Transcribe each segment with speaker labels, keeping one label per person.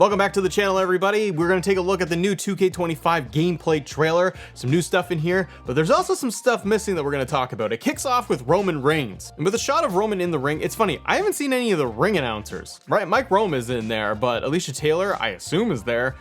Speaker 1: Welcome back to the channel, everybody. We're going to take a look at the new 2K25 gameplay trailer. Some new stuff in here, but there's also some stuff missing that we're going to talk about. It kicks off with Roman Reigns, and with a shot of Roman in the ring. It's funny, I haven't seen any of the ring announcers, right? Mike Rome is in there, but Alicia Taylor, I assume, is there.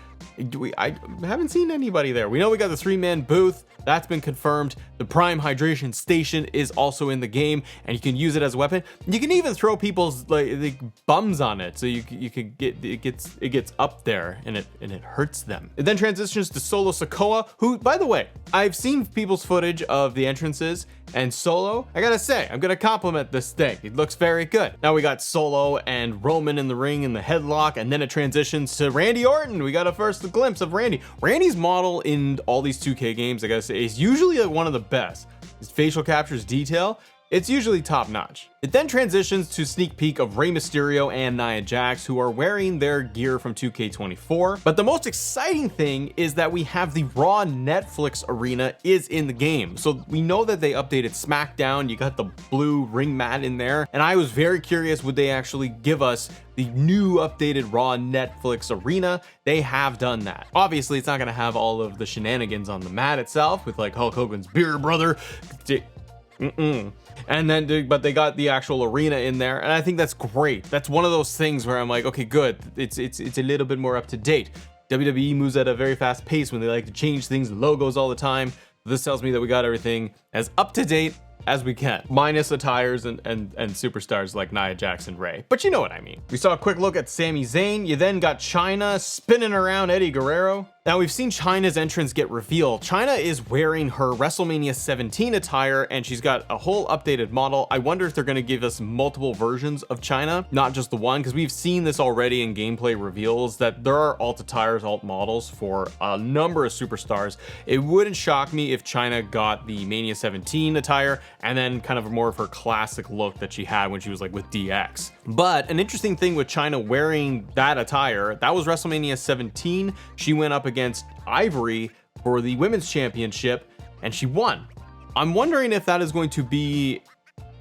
Speaker 1: I haven't seen anybody there. We know we got the 3-man booth. That's been confirmed. The Prime Hydration Station is also in the game, and you can use it as a weapon. You can even throw people's like bums on it, so you can get it gets up there and it hurts them. It then transitions to Solo Sikoa, who, by the way, I've seen people's footage of the entrances, and Solo, I gotta say, I'm gonna compliment this thing. It looks very good. Now we got Solo and Roman in the ring in the headlock, and then it transitions to Randy Orton. We got a first glimpse of Randy. Randy's model in all these 2K games, I gotta say, is usually like one of the best. His facial captures detail, it's usually top notch. It then transitions to sneak peek of Rey Mysterio and Nia Jax, who are wearing their gear from 2K24. But the most exciting thing is that we have the Raw Netflix arena is in the game. So we know that they updated SmackDown. You got the blue ring mat in there. And I was very curious, would they actually give us the new updated Raw Netflix arena? They have done that. Obviously, it's not gonna have all of the shenanigans on the mat itself with like Hulk Hogan's beer brother. And then, but they got the actual arena in there, and I think that's great. That's one of those things where I'm like, okay, good. It's a little bit more up to date. WWE moves at a very fast pace when they like to change things, logos all the time. This tells me that we got everything as up to date as we can, minus attires and superstars like Nia Jax and Rey. But you know what I mean. We saw a quick look at Sami Zayn. You then got Chyna spinning around Eddie Guerrero. Now we've seen Chyna's entrance get revealed. Chyna is wearing her WrestleMania 17 attire, and she's got a whole updated model. I wonder if they're going to give us multiple versions of Chyna, not just the one, because we've seen this already in gameplay reveals that there are alt attires, alt models for a number of superstars. It wouldn't shock me if Chyna got the Mania 17 attire and then kind of more of her classic look that she had when she was like with DX. But an interesting thing with Chyna wearing that attire, that was WrestleMania 17. She went up against Ivory for the women's championship and she won. I'm wondering if that is going to be,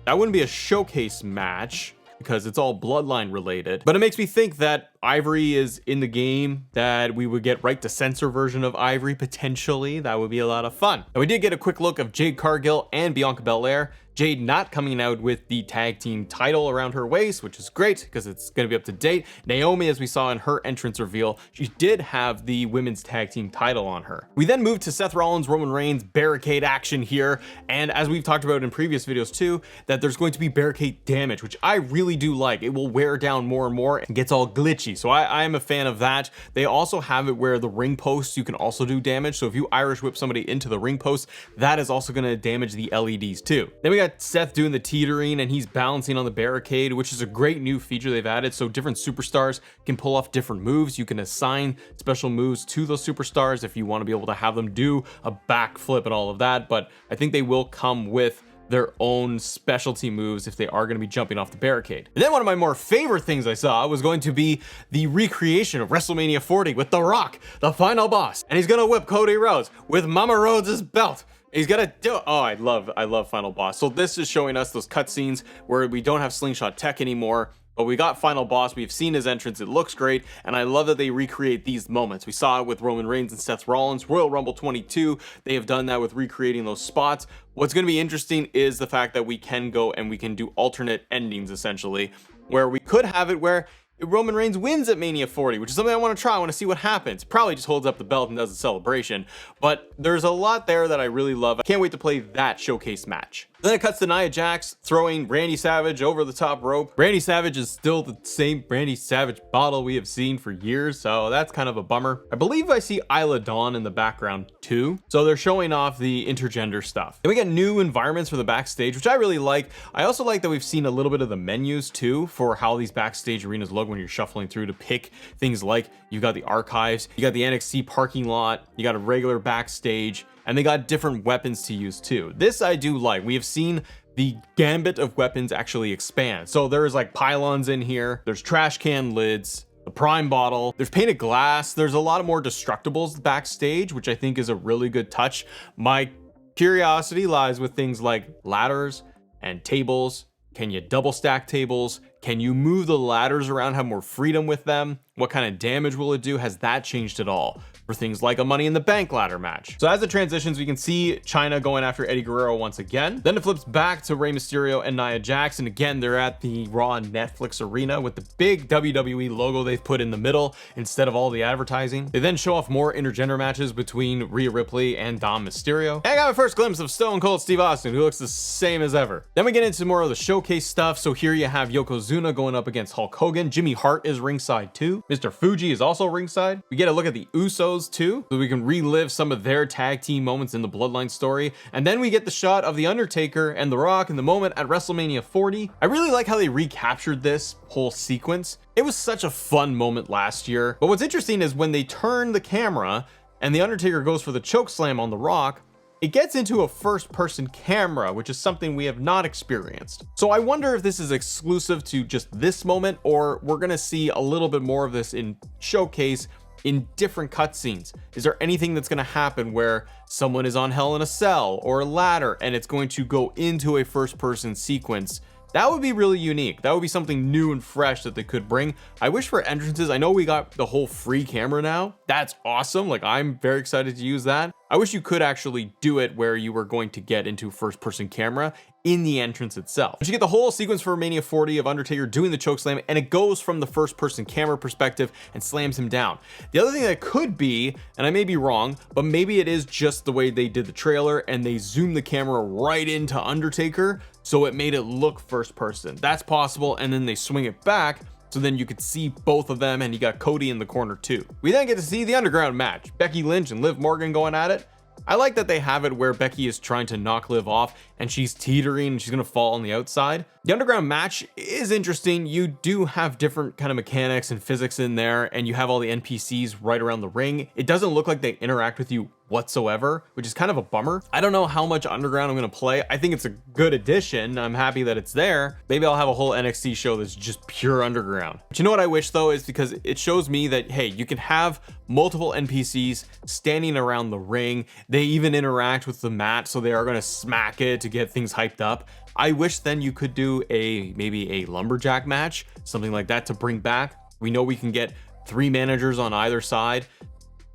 Speaker 1: that wouldn't be a showcase match because it's all bloodline related, but it makes me think that Ivory is in the game, that we would get right to censor version of Ivory potentially. That would be a lot of fun. And we did get a quick look of Jade Cargill and Bianca Belair. Jade not coming out with the tag team title around her waist, which is great because it's going to be up to date. Naomi, as we saw in her entrance reveal, she did have the women's tag team title on her. We then moved to Seth Rollins, Roman Reigns barricade action here. And as we've talked about in previous videos too, that there's going to be barricade damage, which I really do like. It will wear down more and more and gets all glitchy. So I am a fan of that. They also have it where the ring posts, you can also do damage. So if you Irish whip somebody into the ring post, that is also going to damage the LEDs too. Then we got Seth doing the teetering and he's balancing on the barricade, which is a great new feature they've added. So different superstars can pull off different moves. You can assign special moves to those superstars if you want to be able to have them do a backflip and all of that. But I think they will come with their own specialty moves if they are going to be jumping off the barricade. And then one of my more favorite things I saw was going to be the recreation of WrestleMania 40 with The Rock, the final boss. And he's going to whip Cody Rhodes with Mama Rhodes' belt. He's gonna do it. Oh, I love Final Boss. So this is showing us those cutscenes where we don't have Slingshot Tech anymore, but we got Final Boss. We've seen his entrance. It looks great, and I love that they recreate these moments. We saw it with Roman Reigns and Seth Rollins. Royal Rumble 22, they have done that with recreating those spots. What's going to be interesting is the fact that we can go and we can do alternate endings, essentially, where we could have it where Roman Reigns wins at Mania 40, which is something I want to try. I want to see what happens. Probably just holds up the belt and does a celebration, but there's a lot there that I really love. I can't wait to play that showcase match. Then it cuts to Nia Jax throwing Randy Savage over the top rope. Randy Savage is still the same Randy Savage model we have seen for years, so that's kind of a bummer. I believe I see Isla Dawn in the background too, so they're showing off the intergender stuff. And we get new environments for the backstage, which I really like. I also like that we've seen a little bit of the menus too for how these backstage arenas look when you're shuffling through to pick things like you got the archives, you got the NXT parking lot, you got a regular backstage, and they got different weapons to use too. This I do like. We have seen the gambit of weapons actually expand. So there's like pylons in here, there's trash can lids, the prime bottle, there's painted glass, there's a lot of more destructibles backstage, which I think is a really good touch. My curiosity lies with things like ladders and tables. Can you double stack tables? Can you move the ladders around, have more freedom with them? What kind of damage will it do? Has that changed at all for things like a Money in the Bank ladder match? So as it transitions, we can see China going after Eddie Guerrero once again. Then it flips back to Rey Mysterio and Nia Jax, and again they're at the Raw Netflix arena with the big WWE logo they've put in the middle instead of all the advertising. They then show off more intergender matches between Rhea Ripley and Dom Mysterio. And I got my first glimpse of Stone Cold Steve Austin, who looks the same as ever. Then we get into more of the showcase stuff. So here you have Yokozuna going up against Hulk Hogan. Jimmy Hart is ringside too. Mr. Fuji is also ringside. We get a look at the Usos too, so we can relive some of their tag team moments in the Bloodline story. And then we get the shot of The Undertaker and The Rock in the moment at WrestleMania 40. I really like how they recaptured this whole sequence. It was such a fun moment last year. But what's interesting is when they turn the camera and The Undertaker goes for the choke slam on The Rock, it gets into a first person camera, which is something we have not experienced. So I wonder if this is exclusive to just this moment, or we're gonna see a little bit more of this in Showcase in different cutscenes. Is there anything that's gonna happen where someone is on Hell in a Cell or a ladder and it's going to go into a first person sequence? That would be really unique. That would be something new and fresh that they could bring. I wish for entrances, I know we got the whole free camera now. That's awesome. Like, I'm very excited to use that. I wish you could actually do it where you were going to get into first person camera in the entrance itself. But you get the whole sequence for Mania 40 of Undertaker doing the chokeslam, and it goes from the first person camera perspective and slams him down. The other thing that could be, and I may be wrong, but maybe it is just the way they did the trailer and they zoomed the camera right into Undertaker, so it made it look first person. That's possible, and then they swing it back so then you could see both of them, and you got Cody in the corner too. We then get to see the underground match, Becky Lynch and Liv Morgan going at it. I like that they have it where Becky is trying to knock Liv off and she's teetering and she's gonna fall on the outside. The underground match is interesting. You do have different kind of mechanics and physics in there, and you have all the NPCs right around the ring. It doesn't look like they interact with you whatsoever, which is kind of a bummer. I don't know how much underground I'm gonna play. I think it's a good addition. I'm happy that it's there. Maybe I'll have a whole NXT show that's just pure underground. But you know what I wish though, is because it shows me that, hey, you can have multiple NPCs standing around the ring. They even interact with the mat, so they are gonna smack it to get things hyped up. I wish then you could do maybe a lumberjack match, something like that to bring back. We know we can get 3 managers on either side,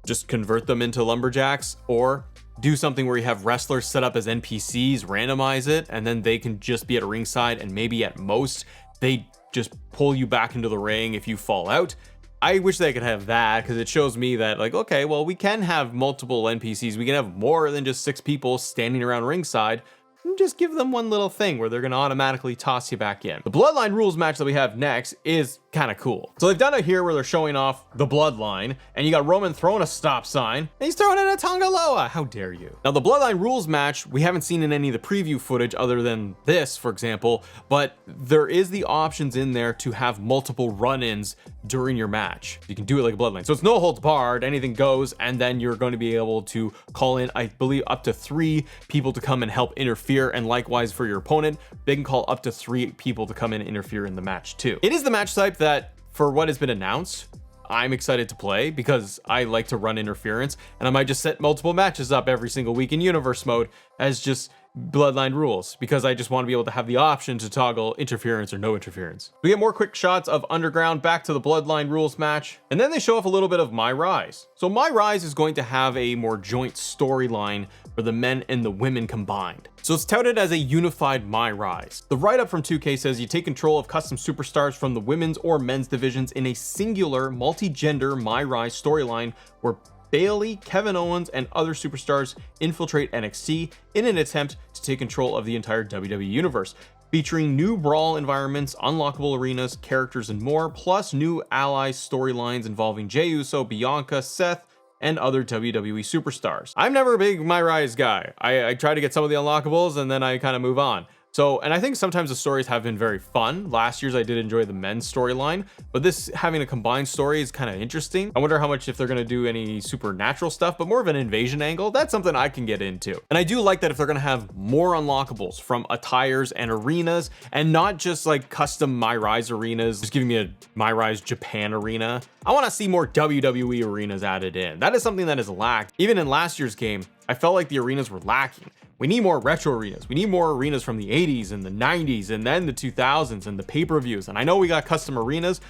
Speaker 1: just convert them into lumberjacks, or do something where you have wrestlers set up as NPCs, randomize it, and then they can just be at a ringside, and maybe at most they just pull you back into the ring if you fall out. I wish they could have that, because it shows me that, like, okay, well, we can have multiple NPCs. We can have more than just 6 people standing around ringside. Just give them one little thing where they're gonna automatically toss you back in. The Bloodline rules match that we have next is kind of cool. So they've done it here where they're showing off the Bloodline, and you got Roman throwing a stop sign, and he's throwing in a Tonga Loa. How dare you? Now the Bloodline rules match, we haven't seen in any of the preview footage other than this, for example, but there is the options in there to have multiple run-ins during your match. You can do it like a Bloodline. So it's no holds barred, anything goes, and then you're going to be able to call in, I believe, up to 3 people to come and help interfere, and likewise for your opponent, they can call up to 3 people to come in and interfere in the match too. It is the match type that, for what has been announced, I'm excited to play because I like to run interference, and I might just set multiple matches up every single week in universe mode as just Bloodline rules, because I just want to be able to have the option to toggle interference or no interference. We get more quick shots of Underground back to the Bloodline rules match, and then they show off a little bit of My Rise. So My Rise is going to have a more joint storyline for the men and the women combined. So it's touted as a unified My Rise. The write-up from 2K says you take control of custom superstars from the women's or men's divisions in a singular multi-gender My Rise storyline where Bayley, Kevin Owens, and other superstars infiltrate NXT in an attempt to take control of the entire WWE universe, featuring new brawl environments, unlockable arenas, characters, and more, plus new ally storylines involving Jey Uso, Bianca, Seth, and other WWE superstars. I'm never a big My Rise guy. I try to get some of the unlockables and then I kind of move on. So, and I think sometimes the stories have been very fun. Last year's I did enjoy the men's storyline, but this having a combined story is kind of interesting. I wonder how much, if they're going to do any supernatural stuff, but more of an invasion angle. That's something I can get into. And I do like that if they're going to have more unlockables from attires and arenas, and not just like custom My Rise arenas, just giving me a My Rise Japan arena. I want to see more WWE arenas added in. That is something that is lacked. Even in last year's game, I felt like the arenas were lacking. We need more retro arenas. We need more arenas from the 80s and the 90s and then the 2000s and the pay-per-views. And I know we got custom arenas.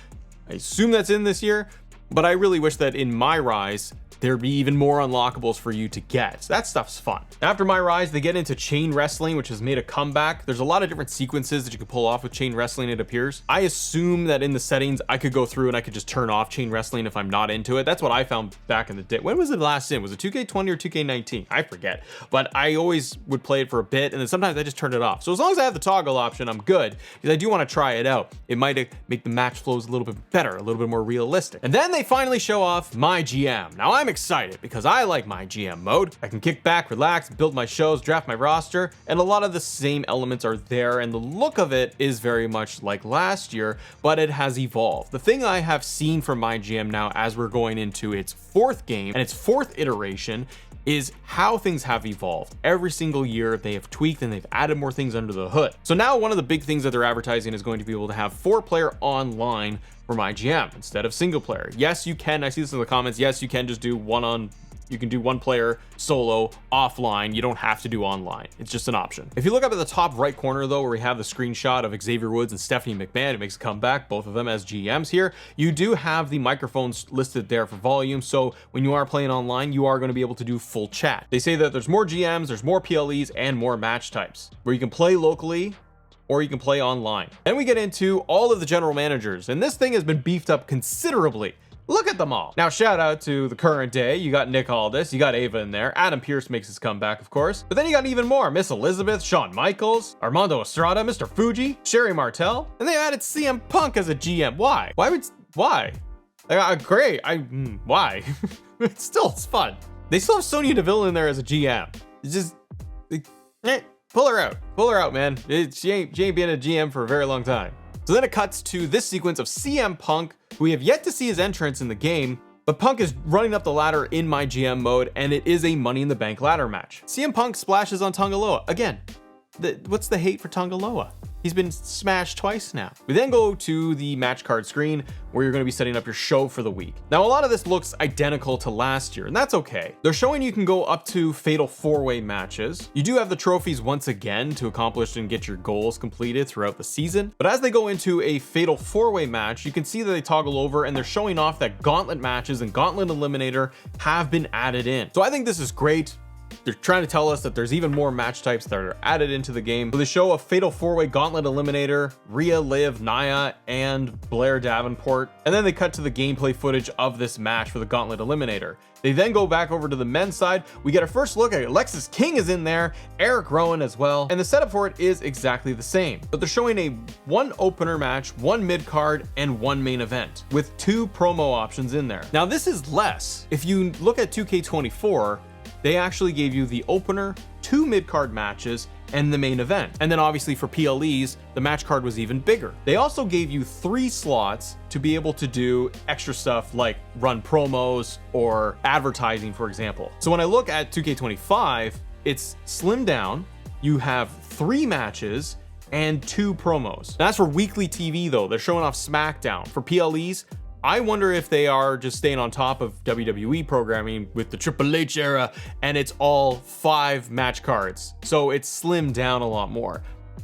Speaker 1: I assume that's in this year, but I really wish that in My Rise there'd be even more unlockables for you to get. That stuff's fun. After My Rise, they get into chain wrestling, which has made a comeback. There's a lot of different sequences that you can pull off with chain wrestling, it appears. I assume that in the settings I could go through and I could just turn off chain wrestling if I'm not into it. That's what I found back in the day. When was it last in? Was it 2K20 or 2K19? I forget, but I always would play it for a bit and then sometimes I just turned it off. So as long as I have the toggle option, I'm good, because I do want to try it out. It might make the match flows a little bit better, a little bit more realistic. And then they finally show off My GM. Now I'm excited because I like My GM mode. I can kick back, relax, build my shows, draft my roster, and a lot of the same elements are there, and the look of it is very much like last year, but it has evolved. The thing I have seen from My GM now as we're going into its fourth game and its fourth iteration is how things have evolved. Every single year they have tweaked and they've added more things under the hood. So now one of the big things that they're advertising is going to be able to have 4-player online for My GM instead of single player. Yes, you can. I see this in the comments. Yes, you can just do you can do 1-player solo offline. You don't have to do online. It's just an option. If you look up at the top right corner though, where we have the screenshot of Xavier Woods and Stephanie McMahon, it makes a comeback, both of them as GMs here. You do have the microphones listed there for volume. So when you are playing online, you are going to be able to do full chat. They say that there's more GMs, there's more PLEs, and more match types where you can play locally or you can play online. Then we get into all of the general managers, and this thing has been beefed up considerably. Look at them all. Now, shout out to the current day. You got Nick Aldis, you got Ava in there. Adam Pearce makes his comeback, of course. But then you got even more. Miss Elizabeth, Shawn Michaels, Armando Estrada, Mr. Fuji, Sherry Martel. And they added CM Punk as a GM. Why? Why? Great. Why? It's fun. They still have Sonya Deville in there as a GM. It's just, pull her out, man. She ain't been a GM for a very long time. So then it cuts to this sequence of CM Punk, who we have yet to see his entrance in the game, but Punk is running up the ladder in My GM mode, and it is a Money in the Bank ladder match. CM Punk splashes on Tongaloa. Again, what's the hate for Tongaloa? He's been smashed twice now. We then go to the match card screen where you're going to be setting up your show for the week. Now, a lot of this looks identical to last year, and that's okay. They're showing you can go up to fatal 4-way matches. You do have the trophies once again to accomplish and get your goals completed throughout the season. But as they go into a fatal 4-way match, you can see that they toggle over and they're showing off that gauntlet matches and gauntlet eliminator have been added in. So I think this is great. They're trying to tell us that there's even more match types that are added into the game. So they show a fatal 4-way gauntlet eliminator, Rhea, Liv, Nia, and Blair Davenport. And then they cut to the gameplay footage of this match for the gauntlet eliminator. They then go back over to the men's side. We get a first look at Alexis King is in there, Eric Rowan as well. And the setup for it is exactly the same. But they're showing a 1 opener match, 1 mid card, and 1 main event with 2 promo options in there. Now this is less. If you look at 2K24, they actually gave you the opener, 2 mid-card matches, and the main event. And then obviously for PLEs, the match card was even bigger. They also gave you 3 slots to be able to do extra stuff like run promos or advertising, for example. So when I look at 2K25, it's slimmed down. You have 3 matches and 2 promos. That's for weekly TV though. They're showing off SmackDown. For PLEs, I wonder if they are just staying on top of WWE programming with the Triple H era, and it's all 5 match cards. So it's slimmed down a lot more.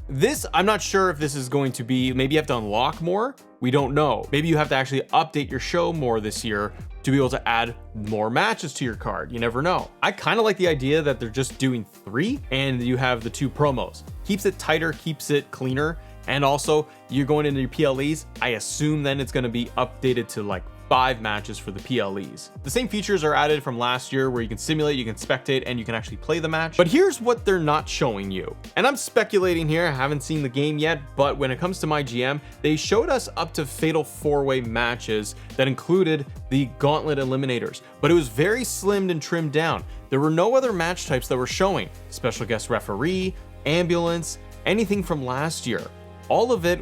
Speaker 1: This, I'm not sure if this is going to be, maybe you have to unlock more. We don't know. Maybe you have to actually update your show more this year to be able to add more matches to your card. You never know. I kind of like the idea that they're just doing 3 and you have the 2 promos. Keeps it tighter, keeps it cleaner. And also, you're going into your PLEs, I assume then it's going to be updated to like 5 matches for the PLEs. The same features are added from last year where you can simulate, you can spectate, and you can actually play the match. But here's what they're not showing you. And I'm speculating here, I haven't seen the game yet, but when it comes to My GM, they showed us up to fatal 4-way matches that included the gauntlet eliminators, but it was very slimmed and trimmed down. There were no other match types that were showing. Special guest referee, ambulance, anything from last year. All of it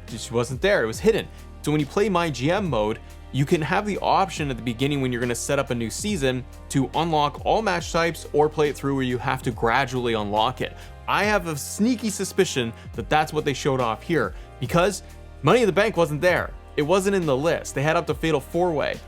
Speaker 1: just wasn't there. It was hidden. So when you play My GM mode, you can have the option at the beginning when you're going to set up a new season to unlock all match types or play it through where you have to gradually unlock it. I have a sneaky suspicion that that's what they showed off here because Money in the Bank wasn't there. It wasn't in the list. They had up to fatal 4-way.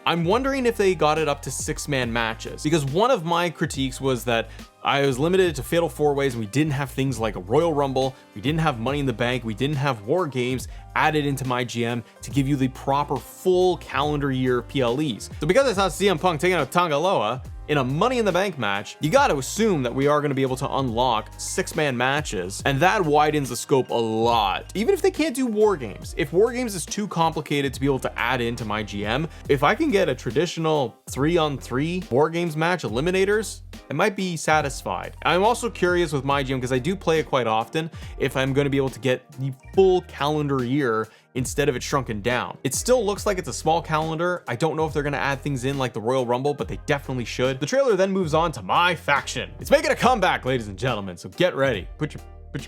Speaker 1: I'm wondering if they got it up to 6-man matches, because one of my critiques was that I was limited to Fatal 4-Ways and we didn't have things like a Royal Rumble, we didn't have Money in the Bank, we didn't have War Games added into my GM to give you the proper full calendar year PLEs. So because I saw CM Punk taking out Tangaloa in a Money in the Bank match, you got to assume that we are going to be able to unlock 6-man matches, and that widens the scope a lot. Even if they can't do War Games, if War Games is too complicated to be able to add into my GM, if I can get a traditional 3-on-3 War Games match eliminators, I might be satisfied. I'm also curious with my GM, because I do play it quite often, if I'm going to be able to get the full calendar year instead of it shrunken down. It still looks like it's a small calendar. I don't know if they're going to add things in like the Royal Rumble, but they definitely should. The trailer then moves on to my faction. It's making a comeback, ladies and gentlemen, so get ready. Put your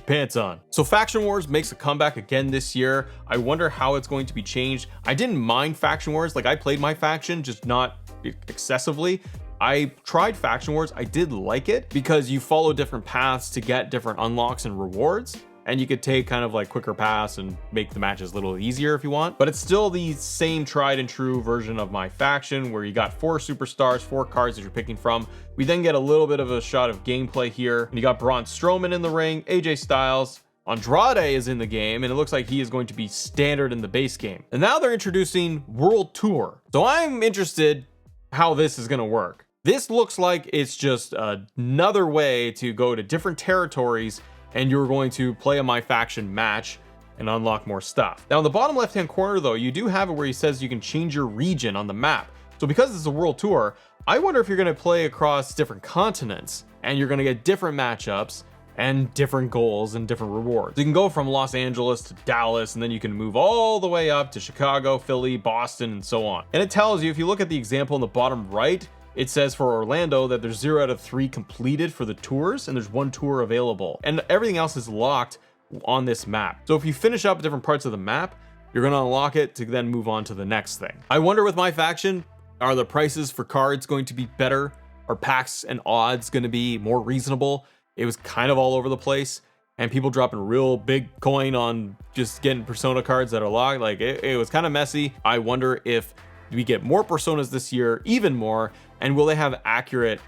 Speaker 1: pants on. So Faction Wars makes a comeback again this year. I wonder how it's going to be changed. I didn't mind Faction Wars. Like, I played my faction, just not excessively. I tried Faction Wars. I did like it because you follow different paths to get different unlocks and rewards. And you could take kind of like quicker paths and make the matches a little easier if you want. But it's still the same tried and true version of my faction, where you got 4 superstars, 4 cards that you're picking from. We then get a little bit of a shot of gameplay here. And you got Braun Strowman in the ring, AJ Styles, Andrade is in the game, and it looks like he is going to be standard in the base game. And now they're introducing World Tour. So I'm interested how this is going to work. This looks like it's just another way to go to different territories, and you're going to play a My Faction match and unlock more stuff. Now in the bottom left hand corner though, you do have it where he says you can change your region on the map. So because it's a world tour, I wonder if you're going to play across different continents and you're going to get different matchups and different goals and different rewards. You can go from Los Angeles to Dallas, and then you can move all the way up to Chicago, Philly, Boston, and so on. And it tells you, if you look at the example in the bottom right, it says for Orlando that there's 0 out of 3 completed for the tours, and there's 1 tour available, and everything else is locked on this map. So if you finish up different parts of the map, you're going to unlock it to then move on to the next thing. I wonder with my faction, are the prices for cards going to be better? Are packs and odds going to be more reasonable? It was kind of all over the place, and people dropping real big coin on just getting Persona cards that are locked. Like it was kind of messy. I wonder if we get more Personas this year, even more, and will they have accurate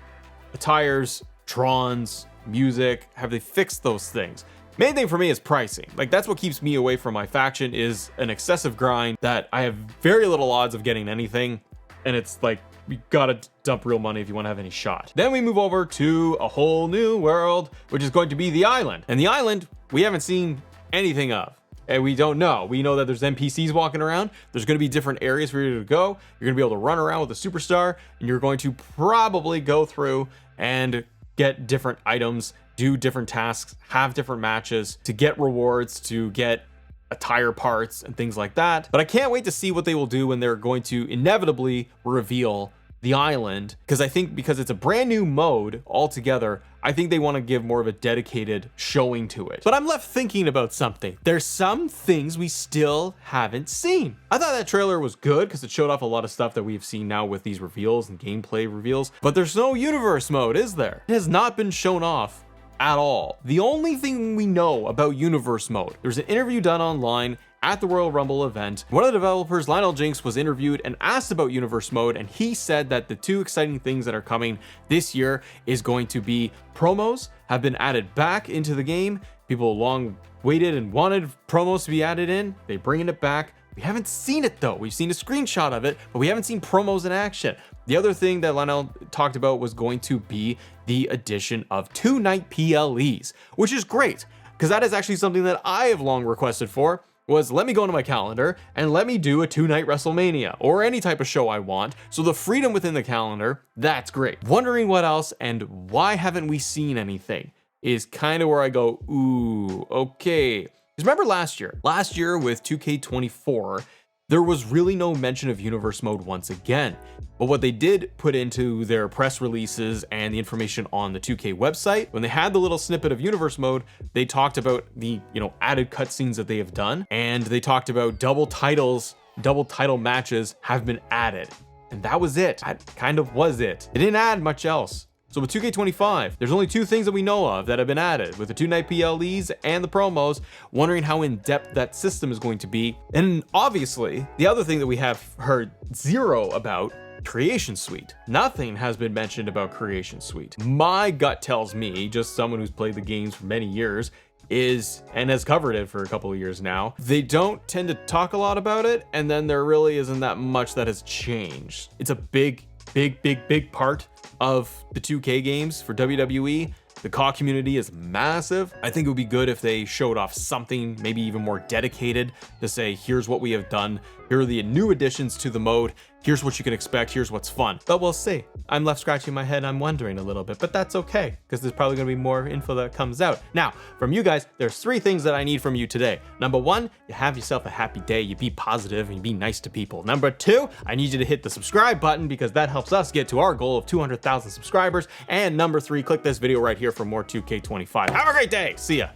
Speaker 1: attires, Trons, music? Have they fixed those things? Main thing for me is pricing. Like, that's what keeps me away from my faction, is an excessive grind that I have very little odds of getting anything, and it's like, you gotta dump real money if you want to have any shot. Then we move over to a whole new world, which is going to be the island. And the island, we haven't seen anything of. And we don't know. We know that there's NPCs walking around. There's going to be different areas for you to go. You're going to be able to run around with a superstar, and you're going to probably go through and get different items, do different tasks, have different matches to get rewards, to get attire parts and things like that. But I can't wait to see what they will do when they're going to inevitably reveal the island, because I think because it's a brand new mode altogether, I think they want to give more of a dedicated showing to it. But I'm left thinking about something. There's some things we still haven't seen. I thought that trailer was good because it showed off a lot of stuff that we've seen now with these reveals and gameplay reveals, but there's no universe mode, is there? It has not been shown off at all. The only thing we know about universe mode, there's an interview done online at the Royal Rumble event. One of the developers, Lionel Jinx, was interviewed and asked about universe mode, and he said that the 2 exciting things that are coming this year is going to be promos have been added back into the game. People long waited and wanted promos to be added in. They're bringing it back. We haven't seen it though. We've seen a screenshot of it, but we haven't seen promos in action. The other thing that Lionel talked about was going to be the addition of 2-night PLEs, which is great because that is actually something that I have long requested for. Was let me go into my calendar and let me do a 2-night WrestleMania or any type of show I want. So the freedom within the calendar, that's great. Wondering what else and why haven't we seen anything is kind of where I go, ooh, okay. Because remember last year with 2K24, there was really no mention of universe mode once again. But what they did put into their press releases and the information on the 2K website, when they had the little snippet of universe mode, they talked about the, added cutscenes that they have done. And they talked about double title matches have been added. And that was it. That kind of was it. They didn't add much else. So with 2K25, there's only 2 things that we know of that have been added, with the 2-night PLEs and the promos, wondering how in-depth that system is going to be. And obviously, the other thing that we have heard zero about Creation Suite. Nothing has been mentioned about Creation Suite. My gut tells me, just someone who's played the games for many years, and has covered it for a couple of years now, they don't tend to talk a lot about it, and then there really isn't that much that has changed. It's a big part of the 2K games for WWE. The COD community is massive. I think it would be good if they showed off something maybe even more dedicated to say, here's what we have done. Here are the new additions to the mode. Here's what you can expect. Here's what's fun. But we'll see. I'm left scratching my head. I'm wondering a little bit, but that's okay, because there's probably going to be more info that comes out. Now, from you guys, there's 3 things that I need from you today. Number 1, you have yourself a happy day. You be positive and you be nice to people. Number 2, I need you to hit the subscribe button, because that helps us get to our goal of 200,000 subscribers. And number 3, click this video right here for more 2K25. Have a great day. See ya.